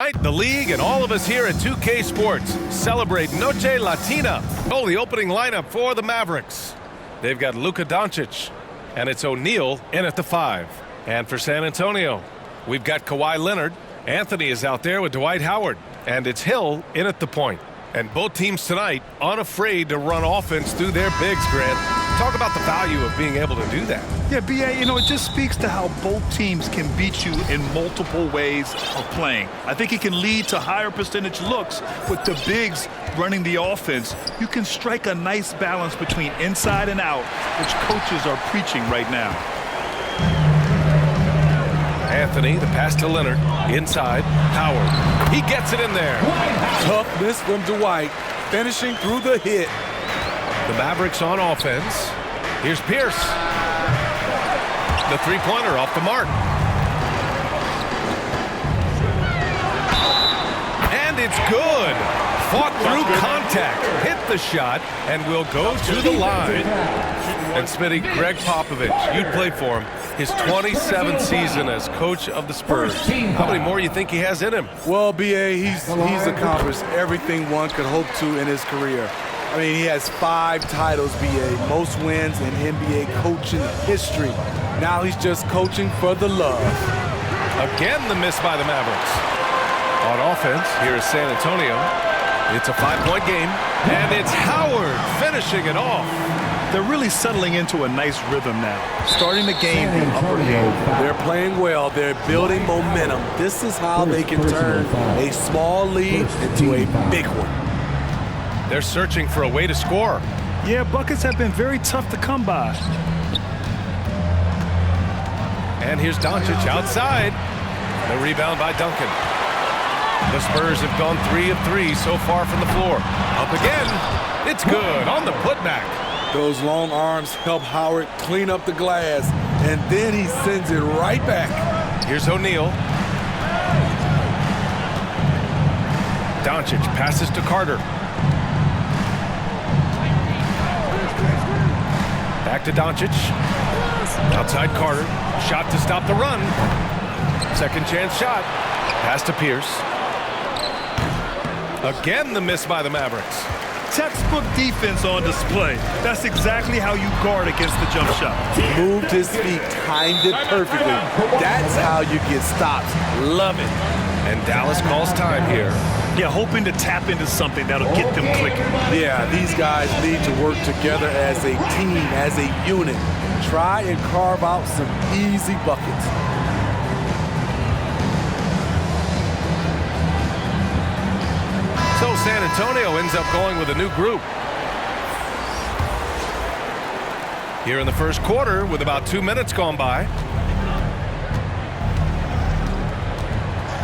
The league and all of us here at 2K Sports celebrate Noche Latina. Oh, the opening lineup for the Mavericks. They've got Luka Doncic, and it's O'Neal in at the 5. And for San Antonio, we've got Kawhi Leonard. Anthony is out there with Dwight Howard, and it's Hill in at the point. And both teams tonight unafraid to run offense through their bigs, Grant. Talk about the value of being able to do that. Yeah, B.A., it just speaks to how both teams can beat you in multiple ways of playing. I think it can lead to higher percentage looks with the bigs running the offense. You can strike a nice balance between inside and out, which coaches are preaching right now. Anthony, the pass to Leonard, inside, Howard. He gets it in there. Toughness from Dwight, finishing through the hit. The Mavericks on offense. Here's Pierce. The three-pointer off the mark. And it's good. Fought through contact, hit the shot, and will go to the line. And Smitty, Greg Popovich, you'd play for him. His 27th season as coach of the Spurs. How many more you think he has in him? Well, B.A., he's accomplished everything one could hope to in his career. I mean, he has 5 titles, B.A., most wins in NBA coaching history. Now he's just coaching for the love. Again, the miss by the Mavericks. On offense, here is San Antonio. It's a 5-point game, and it's Howard finishing it off. They're really settling into a nice rhythm now, starting the game the upper hand. They're playing well. They're building momentum. This is how they can turn a small lead into a big one. They're searching for a way to score. Yeah, buckets have been very tough to come by. And here's Doncic outside. The rebound by Duncan. The Spurs have gone 3 of 3 so far from the floor. Up again. It's good on the putback. Those long arms help Howard clean up the glass, and then he sends it right back. Here's O'Neal. Doncic passes to Carter. Back to Doncic. Outside Carter. Shot to stop the run. Second chance shot. Pass to Pierce. Again, the miss by the Mavericks. Textbook defense on display. That's exactly how you guard against the jump shot. Moved his feet, timed it perfectly. That's how you get stops. Love it. And Dallas calls time here. Yeah, hoping to tap into something that'll get them clicking. Yeah, these guys need to work together as a team, as a unit. Try and carve out some easy buckets. So San Antonio ends up going with a new group. Here in the first quarter with about 2 minutes gone by.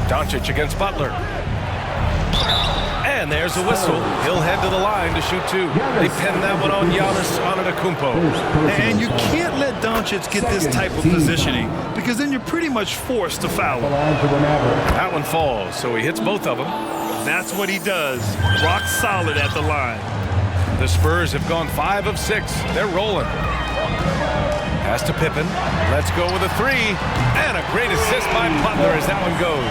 Doncic against Butler. And there's a whistle. He'll head to the line to shoot 2. They pin that one on Giannis Antetokounmpo. And you can't let Doncic get this type of positioning because then you're pretty much forced to foul him. That one falls, so he hits both of them. That's what he does. Rock solid at the line. The Spurs have gone 5 of 6. They're rolling. Pass to Pippen. Let's go with a 3. And a great assist by Butler as that one goes.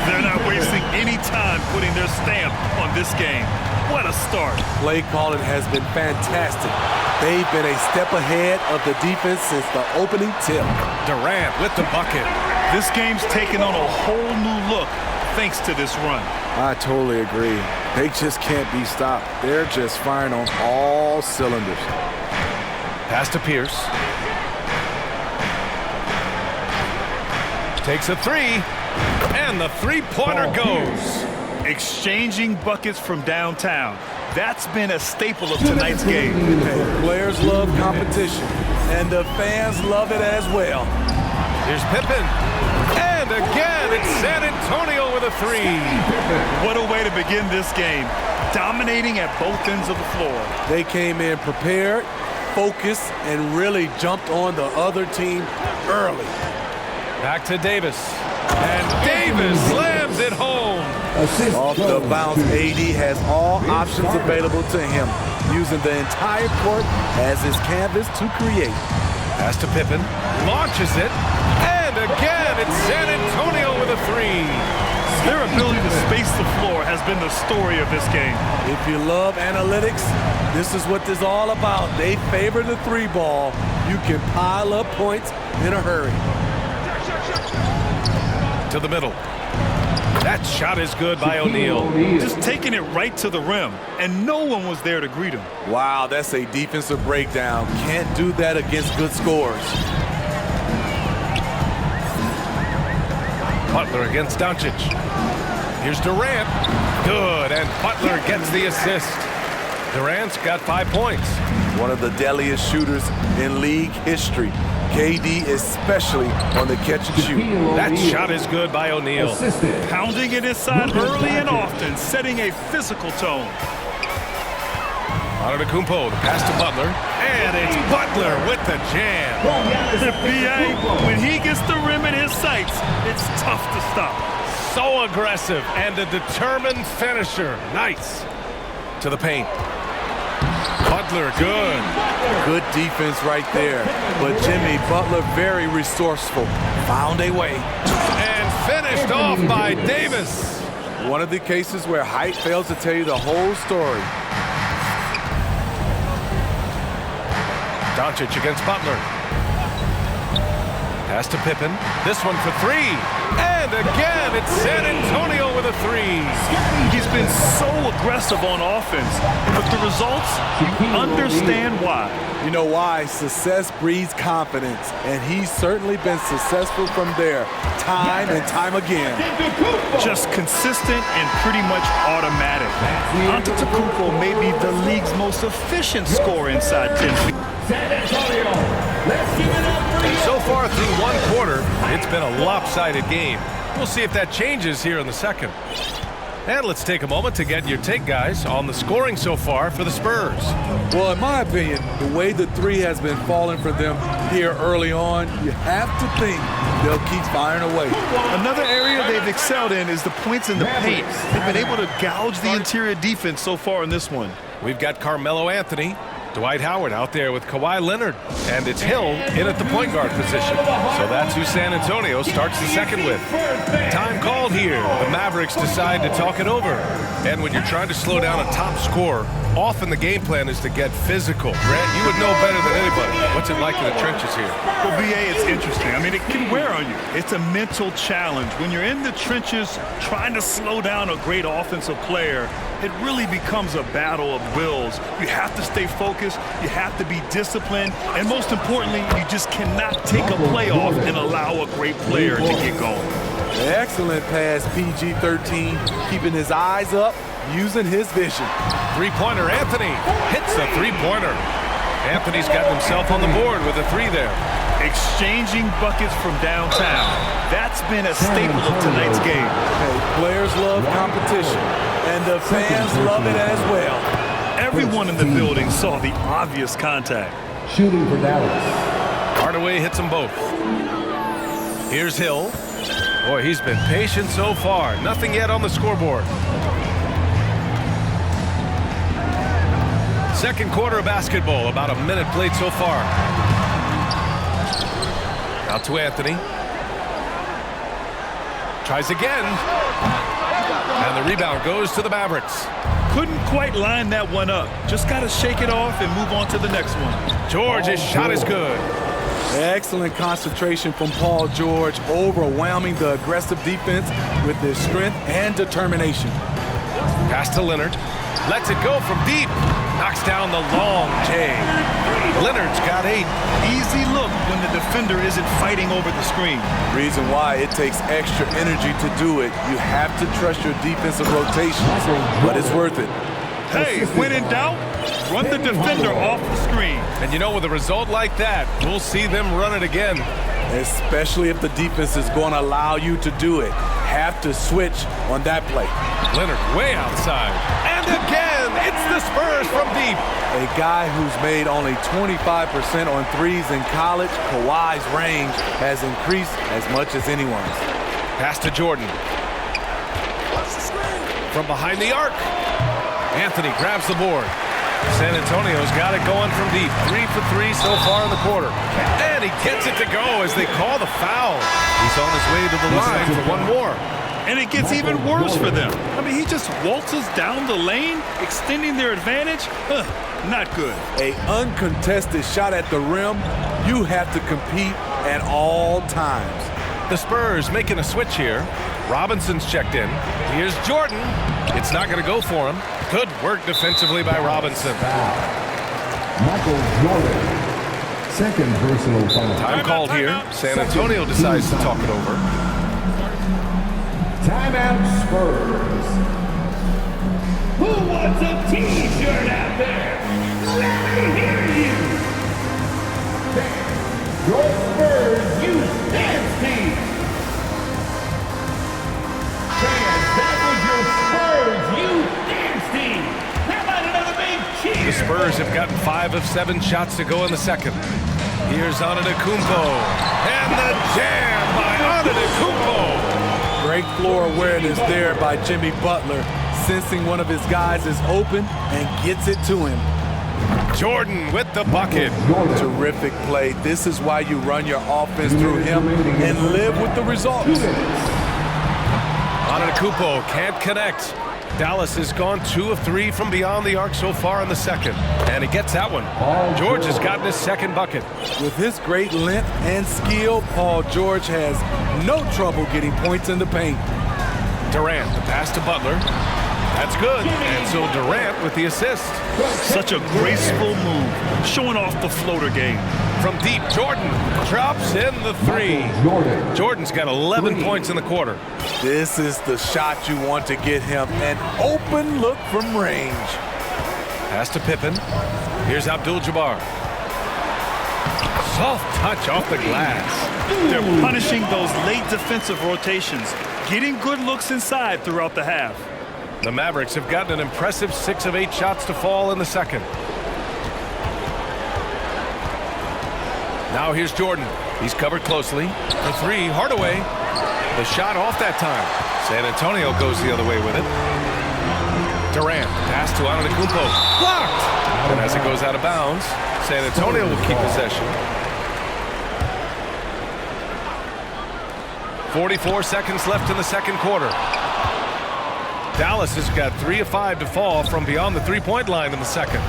They're not wasting any time putting their stamp on this game. What a start. Play calling has been fantastic. They've been a step ahead of the defense since the opening tip. Durant with the bucket. This game's taken on a whole new look thanks to this run. I totally agree. They just can't be stopped. They're just firing on all cylinders. Pass to Pierce. Takes a 3. And the three-pointer goes. Exchanging buckets from downtown. That's been a staple of tonight's game. Hey, players love competition, and the fans love it as well. Here's Pippen. And again, it's San Antonio with a 3. What a way to begin this game. Dominating at both ends of the floor. They came in prepared, focused, and really jumped on the other team early. Back to Davis. And Davis slams it home. Off the bounce, AD has all options available to him, using the entire court as his canvas to create. Pass to Pippen. Launches it. And again, it's San Antonio with a 3. Their ability to space the floor has been the story of this game. If you love analytics, this is what this is all about. They favor the three ball. You can pile up points in a hurry. To the middle. That shot is good by O'Neal. Just taking it right to the rim, and no one was there to greet him. Wow, that's a defensive breakdown. Can't do that against good scores. Butler against Doncic. Here's Durant. Good, and Butler gets the assist. Durant's got 5 points. One of the deadliest shooters in league history. KD especially on the catch and shoot. That shot is good by O'Neal. Pounding it inside early and often, setting a physical tone. Antetokounmpo, the pass to Butler. And it's Butler with the jam. The BA, when he gets the rim in his sights, it's tough to stop. So aggressive and a determined finisher. Nice. To the paint. Butler, good. Good defense right there. But Jimmy Butler, very resourceful. Found a way. And finished off by Davis. One of the cases where height fails to tell you the whole story. Doncic against Butler. Pass to Pippen. This one for three. And again, it's San Antonio with a three. He's been so aggressive on offense, but the results, you understand why. You know why? Success breeds confidence, and he's certainly been successful from there, time and time again. Just consistent and pretty much automatic. Antetokounmpo may be the league's most efficient scorer inside 10 feet. And so far through one quarter, it's been a lopsided game. We'll see if that changes here in the second. And let's take a moment to get your take, guys, on the scoring so far for the Spurs. Well, in my opinion, the way the three has been falling for them here early on, you have to think they'll keep firing away. Another area they've excelled in is the points in the paint. They've been able to gouge the interior defense so far in this one. We've got Carmelo Anthony, Dwight Howard out there with Kawhi Leonard, and it's Hill in at the point guard position. So that's who San Antonio starts the second with. Time called here. The Mavericks decide to talk it over. And when you're trying to slow down a top scorer, often the game plan is to get physical. Grant, you would know better than anybody. What's it like in the trenches here? Well, BA, it's interesting. I mean, it can wear on you. It's a mental challenge. When you're in the trenches trying to slow down a great offensive player, it really becomes a battle of wills. You have to stay focused, you have to be disciplined, and most importantly, you just cannot take a play off and allow a great player to get going. Excellent pass, PG-13, keeping his eyes up, using his vision. Three-pointer, Anthony hits the three-pointer. Anthony's got himself on the board with a three there. Exchanging buckets from downtown. That's been a staple of tonight's game. Hey, players love competition, and the fans love it as well. Everyone in the building saw the obvious contact. Shooting for Dallas. Hardaway hits them both. Here's Hill. Boy, he's been patient so far. Nothing yet on the scoreboard. Second quarter of basketball, about a minute played so far. Out to Anthony. Tries again. And the rebound goes to the Mavericks. Couldn't quite line that one up. Just got to shake it off and move on to the next one. George's shot is good. Excellent concentration from Paul George, overwhelming the aggressive defense with his strength and determination. Pass to Leonard. Lets it go from deep. Knocks down the long J. Leonard's got 8. Easy look when the defender isn't fighting over the screen. Reason why it takes extra energy to do it. You have to trust your defensive rotations, but it's worth it. Hey, when in doubt, run the defender off the screen. And you know, with a result like that, we'll see them run it again. Especially if the defense is going to allow you to do it. Have to switch on that play. Leonard way outside. And again, it's the Spurs from deep. A guy who's made only 25% on threes in college, Kawhi's range has increased as much as anyone's. Pass to Jordan. From behind the arc. Anthony grabs the board. San Antonio's got it going from deep. 3 for 3 so far in the quarter. And he gets it to go as they call the foul. He's on his way to the line for one more. And it gets even worse for them. I mean, he just waltzes down the lane, extending their advantage. Not good. An uncontested shot at the rim, you have to compete at all times. The Spurs making a switch here. Robinson's checked in. Here's Jordan. It's not going to go for him. Good work defensively by Robinson. Michael Jordan, second personal foul. Time called here. San Antonio decides to talk it over. Timeout Spurs. Who wants a T-shirt out there? Let me hear you. Your Spurs use dance team. Fans, that was your Spurs youth dance team. How about another big cheer? The Spurs have gotten 5 of 7 shots to go in the second. Here's Antetokounmpo. And the jam by Antetokounmpo. Great floor awareness there by Jimmy Butler, sensing one of his guys is open and gets it to him. Jordan with the bucket. Terrific play. This is why you run your offense through him and live with the results. Antetokounmpo can't connect. Dallas has gone 2 of 3 from beyond the arc so far in the second. And he gets that one. George has gotten his second bucket. With his great length and skill, Paul George has no trouble getting points in the paint. Durant, the pass to Butler. That's good. And so Durant with the assist. Such a graceful move, showing off the floater game. From deep, Jordan drops in the 3. Jordan's got 11 points in the quarter. This is the shot you want to get him. An open look from range. Pass to Pippen. Here's Abdul-Jabbar. Soft touch off the glass. They're punishing those late defensive rotations, getting good looks inside throughout the half. The Mavericks have gotten an impressive 6 of 8 shots to fall in the second. Now here's Jordan. He's covered closely. The 3, Hardaway. The shot off that time. San Antonio goes the other way with it. Durant, pass to Antetokounmpo. Blocked! And as it goes out of bounds, San Antonio will keep possession. 44 seconds left in the second quarter. Dallas has got 3 of 5 to fall from beyond the three-point line in the second.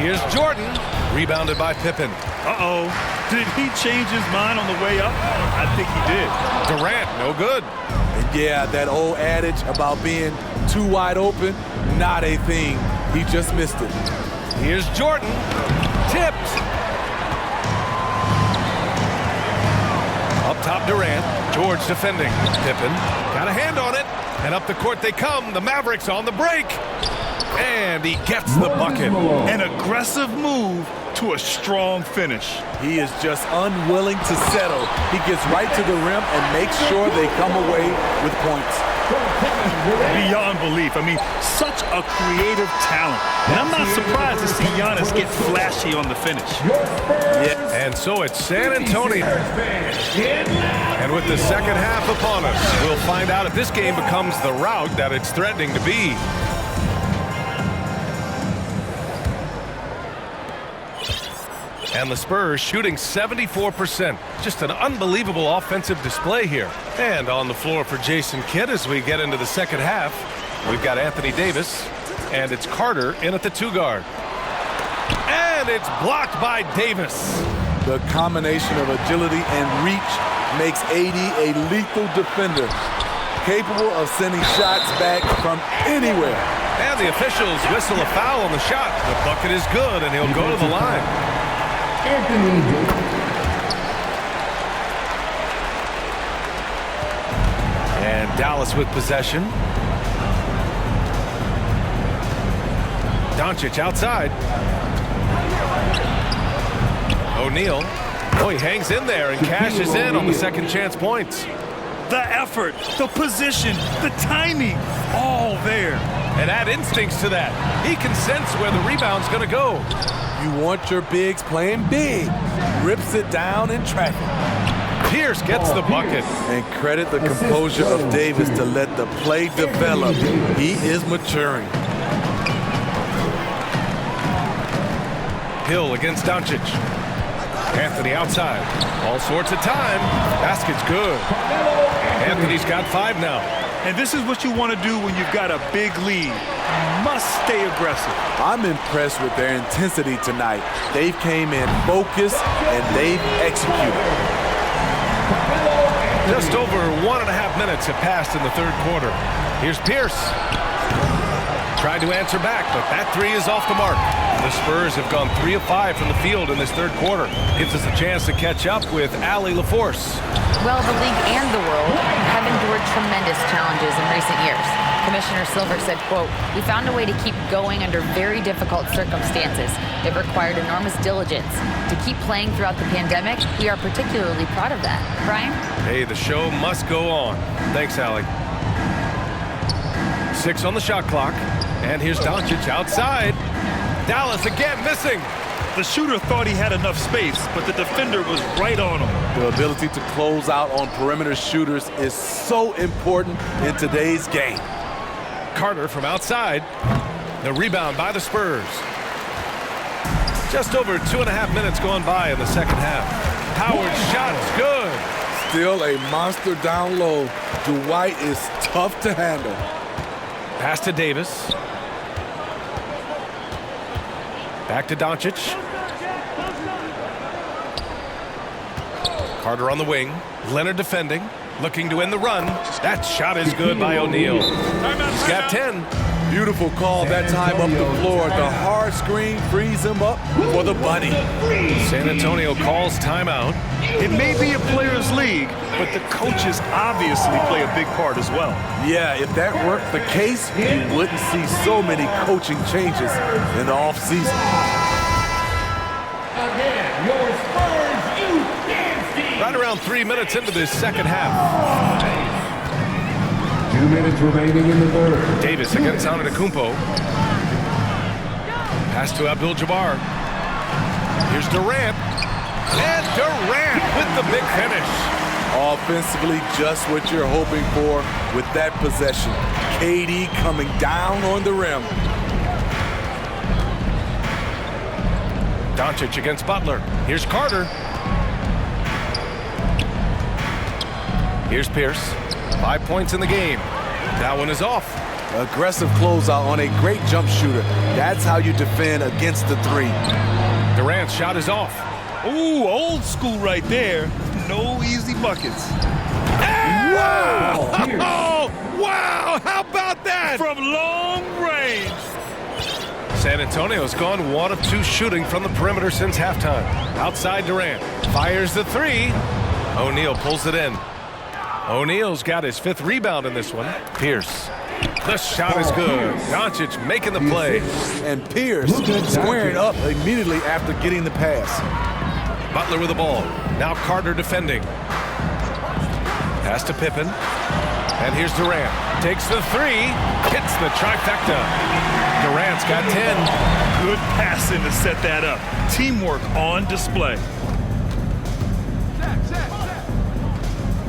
Here's Jordan, rebounded by Pippen. Uh-oh. Did he change his mind on the way up? I think he did. Durant, no good. And yeah, that old adage about being too wide open, not a thing. He just missed it. Here's Jordan, tipped. Up top, Durant. George defending. Pippen got a hand on it. And up the court they come. The Mavericks on the break. And he gets the bucket. An aggressive move to a strong finish. He is just unwilling to settle. He gets right to the rim and makes sure they come away with points. Beyond belief. I mean, such a creative talent. And I'm not surprised to see Giannis get flashy on the finish. Yeah. And so it's San Antonio. And with the second half upon us, we'll find out if this game becomes the rout that it's threatening to be. And the Spurs shooting 74%. Just an unbelievable offensive display here. And on the floor for Jason Kidd as we get into the second half, we've got Anthony Davis, and it's Carter in at the 2 guard. And it's blocked by Davis. The combination of agility and reach makes AD a lethal defender, capable of sending shots back from anywhere. And the officials whistle a foul on the shot. The bucket is good, and he'll go to the line. And Dallas with possession. Doncic outside. O'Neal. Oh, he hangs in there and cashes in on the second chance points. The effort, the position, the timing, all there. And add instincts to that. He can sense where the rebound's going to go. You want your bigs playing big. Rips it down in traffic. Pierce gets the bucket. And credit the composure of Davis to let the play develop. He is maturing. Hill against Doncic. Anthony outside. All sorts of time. Basket's good. Anthony's got 5 now. And this is what you want to do when you've got a big lead. You must stay aggressive. I'm impressed with their intensity tonight. They came in focused and they've executed. Just over 1.5 minutes have passed in the third quarter. Here's Pierce. Tried to answer back, but that three is off the mark. The Spurs have gone 3 of 5 from the field in this third quarter. Gives us a chance to catch up with Allie LaForce. Well, the league and the world have endured tremendous challenges in recent years. Commissioner Silver said, quote, "We found a way to keep going under very difficult circumstances. It required enormous diligence. To keep playing throughout the pandemic, we are particularly proud of that." Brian? Hey, the show must go on. Thanks, Allie. 6 on the shot clock. And here's Doncic outside. Dallas again missing. The shooter thought he had enough space, but the defender was right on him. The ability to close out on perimeter shooters is so important in today's game. Carter from outside. The rebound by the Spurs. Just over 2.5 minutes gone by in the second half. Howard's shot is good. Still a monster down low. Dwight is tough to handle. Pass to Davis. Back to Doncic. Carter on the wing. Leonard defending. Looking to end the run. That shot is good by O'Neal. He's got 10. Beautiful call that time up the floor. The hard screen frees him up for the bunny. San Antonio calls timeout. It may be a players' league, but the coaches obviously play a big part as well. Yeah, if that weren't the case, you wouldn't see so many coaching changes in the offseason. Again, your Spurs Youth Dance Team. Right around 3 minutes into this second half. 2 minutes remaining in the third. Davis against Antetokounmpo. Pass to Abdul-Jabbar. Here's Durant. And Durant with the big finish. Offensively, just what you're hoping for with that possession. KD coming down on the rim. Doncic against Butler. Here's Carter. Here's Pierce. 5 points in the game. That one is off. Aggressive closeout on a great jump shooter. That's how you defend against the three. Durant's shot is off. Ooh, old school right there. No easy buckets. Wow! Oh, wow! How about that? From long range. San Antonio's gone 1 of 2 shooting from the perimeter since halftime. Outside Durant. Fires the three. O'Neal pulls it in. O'Neal's got his 5th rebound in this one. Pierce. The shot is good. Doncic making the play. And Pierce squaring up immediately after getting the pass. Butler with the ball. Now Carter defending. Pass to Pippen. And here's Durant. Takes the three. Hits the trifecta. Durant's got 10. Good passing to set that up. Teamwork on display.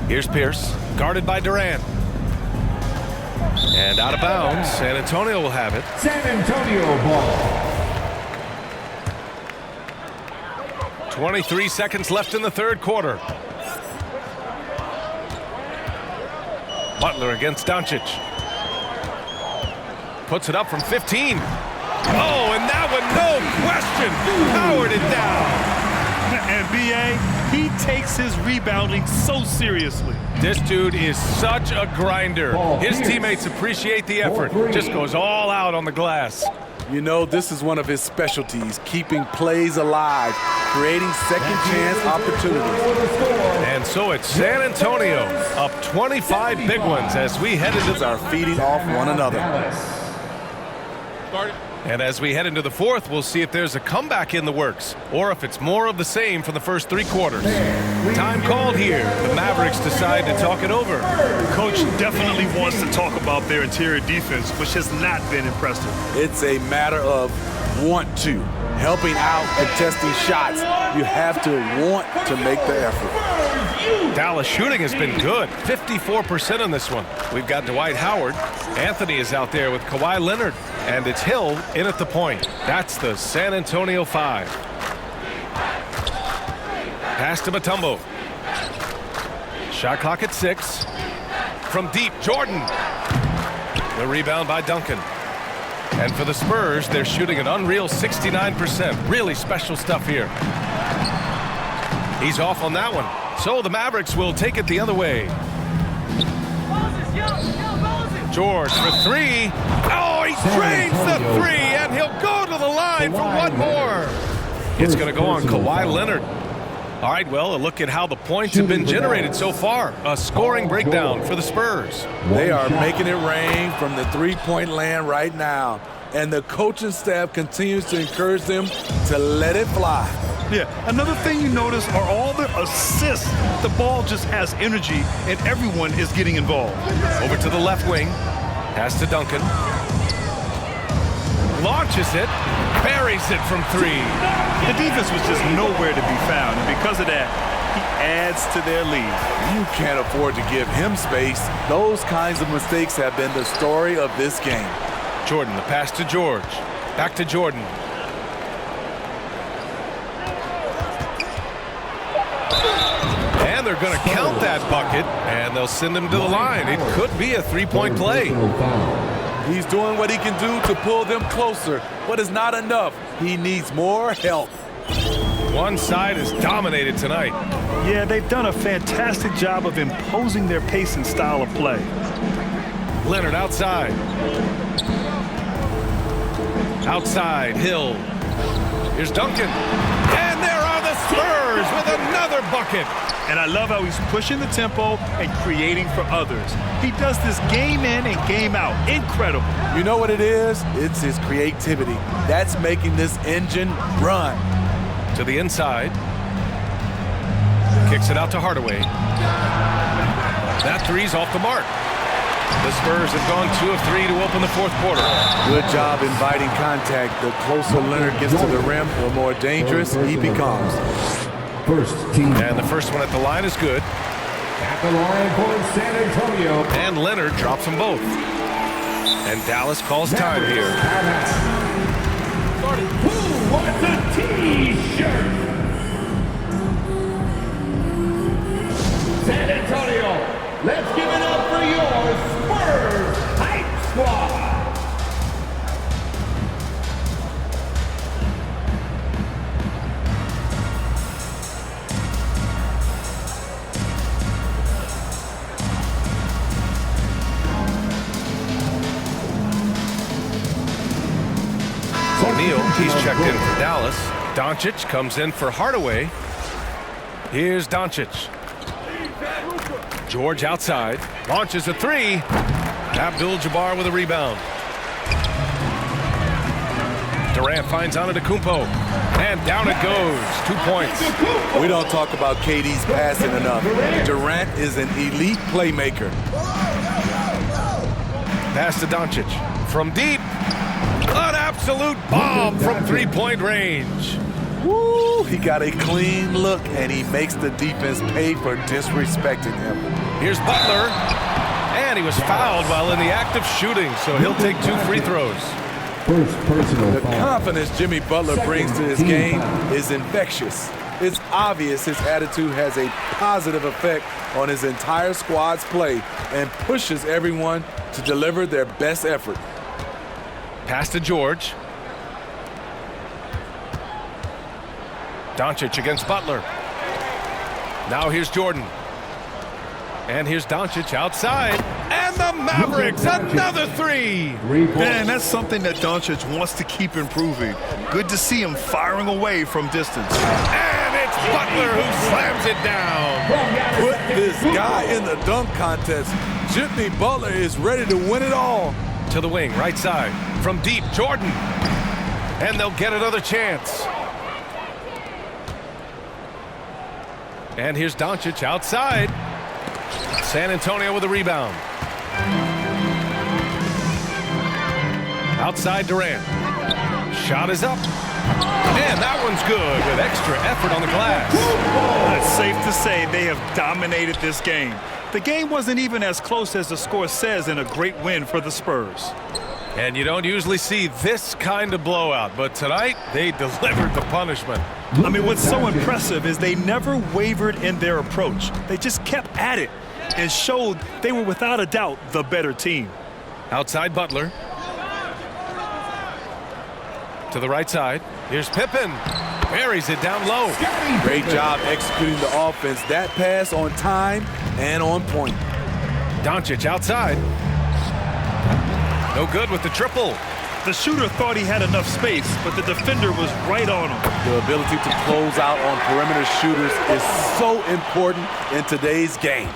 Here's Pierce. Guarded by Durant. And out of bounds. San Antonio will have it. San Antonio ball. 23 seconds left in the third quarter. Butler against Doncic. Puts it up from 15. Oh, and that one, no question, powered it down. And B.A., he takes his rebounding so seriously. This dude is such a grinder. His teammates appreciate the effort. Just goes all out on the glass. You know, this is one of his specialties, keeping plays alive, creating second chance opportunities. And so it's San Antonio up 25 big ones as we head into Are feeding off one another. And as we head into the fourth, we'll see if there's a comeback in the works or if it's more of the same for the first 3 quarters. Time called here. The Mavericks decide to talk it over. Coach definitely wants to talk about their interior defense, which has not been impressive. It's a matter of want to. Helping out, contesting shots. You have to want to make the effort. Dallas shooting has been good. 54% on this one. We've got Dwight Howard. Anthony is out there with Kawhi Leonard. And it's Hill in at the point. That's the San Antonio 5. Pass to Mutombo. Shot clock at 6. from deep. Jordan. The rebound by Duncan. And for the Spurs, they're shooting an unreal 69%. Really special stuff here. He's off on that one. So the Mavericks will take it the other way. George for three. Oh, he drains the three, and he'll go to the line for one more. It's going to go on Kawhi Leonard. All right, well, a look at how the points have been generated so far. A scoring breakdown for the Spurs. They are making it rain from the three-point land right now. And the coaching staff continues to encourage them to let it fly. Yeah, another thing you notice are all the assists. The ball just has energy, and everyone is getting involved. Over to the left wing. Pass to Duncan. Launches it. Buries it from three. The defense was just nowhere to be found, and because of that, he adds to their lead. You can't afford to give him space. Those kinds of mistakes have been the story of this game. Jordan, the pass to George. Back to Jordan. And they're going to count that bucket, and they'll send him to the line. It could be a three-point play. He's doing what he can do to pull them closer, but it's not enough. He needs more help. One side is dominated tonight. Yeah, they've done a fantastic job of imposing their pace and style of play. Leonard outside. Outside, Hill. Here's Duncan. And there are the Spurs with another bucket. And I love how he's pushing the tempo and creating for others. He does this game in and game out. Incredible. You know what it is? It's his creativity. That's making this engine run. To the inside. Kicks it out to Hardaway. That three's off the mark. The Spurs have gone 2 of 3 to open the fourth quarter. Good job inviting contact. The closer Leonard gets to the rim, the more dangerous he becomes. First team. And the first one at the line is good. At the line for San Antonio. And Leonard drops them both. And Dallas calls time here. Who wants a T-shirt? San Antonio, let's give it up for your Spurs Hype Squad. O'Neal, he's checked in for Dallas. Doncic comes in for Hardaway. Here's Doncic. George outside. Launches a three. Abdul-Jabbar with a rebound. Durant finds Antetokounmpo. And down it goes. 2 points. We don't talk about KD's passing enough. Durant is an elite playmaker. Pass to Doncic. From deep. An absolute bomb from three-point range. Woo! He got a clean look, and he makes the defense pay for disrespecting him. Here's Butler. And he was fouled while in the act of shooting, so he'll take 2 free throws. First personal The foul. confidence Jimmy Butler brings to his game is infectious. It's obvious his attitude has a positive effect on his entire squad's play and pushes everyone to deliver their best effort. Pass to George. Doncic against Butler. Now here's Jordan. And here's Doncic outside. And the Mavericks, another three. Man, that's something that Doncic wants to keep improving. Good to see him firing away from distance. And it's Butler who slams it down. Put this guy in the dunk contest. Jimmy Butler is ready to win it all. To the wing, right side. From deep, Jordan. And they'll get another chance. And here's Doncic outside. San Antonio with a rebound. Outside Durant. Shot is up. And that one's good with extra effort on the glass. It's safe to say they have dominated this game. The game wasn't even as close as the score says in a great win for the Spurs. And you don't usually see this kind of blowout, but tonight they delivered the punishment. I mean, what's so impressive is they never wavered in their approach. They just kept at it. and showed they were without a doubt the better team. Outside Butler. To the right side. Here's Pippen. Buries it down low. Great job executing the offense. That pass on time and on point. Doncic outside. No good with the triple. The shooter thought he had enough space, but the defender was right on him. The ability to close out on perimeter shooters is so important in today's game.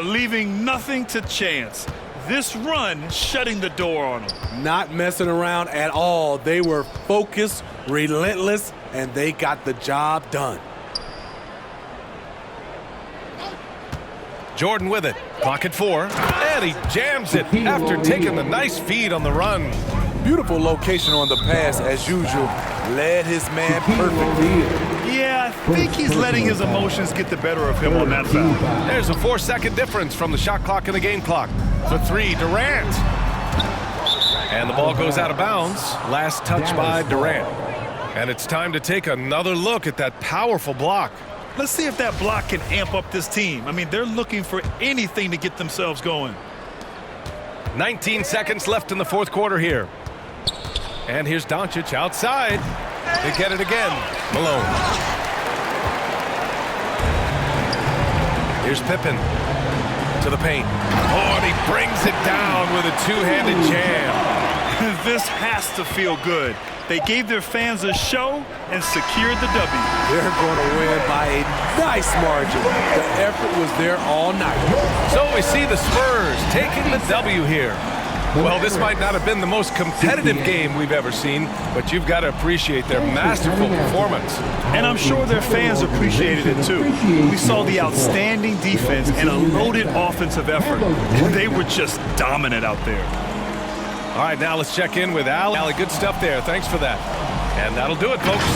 Leaving nothing to chance. This run shutting the door on him. Not messing around at all. They were focused, relentless, and they got the job done. Jordan with it. Clock at 4. And he jams it after taking the nice feed on the run. Beautiful location on the pass as usual. Led his man perfectly. Yeah, I think he's letting his emotions get the better of him on that foul. There's a 4-second difference from the shot clock and the game clock. For 3, Durant. And the ball goes out of bounds. Last touch by Durant. And it's time to take another look at that powerful block. Let's see if that block can amp up this team. I mean, they're looking for anything to get themselves going. 19 seconds left in the fourth quarter here. And here's Doncic outside. They get it again. Malone. Here's Pippen to the paint. Oh, and he brings it down with a two-handed jam. This has to feel good. They gave their fans a show and secured the W. They're going to win by a nice margin. The effort was there all night. So we see the Spurs taking the W here. Well, this might not have been the most competitive game we've ever seen, but you've got to appreciate their masterful performance. And I'm sure their fans appreciated it too. We saw the outstanding defense and a loaded offensive effort. They were just dominant out there. All right, now let's check in with Al. Al, good stuff there. Thanks for that. And that'll do it, folks.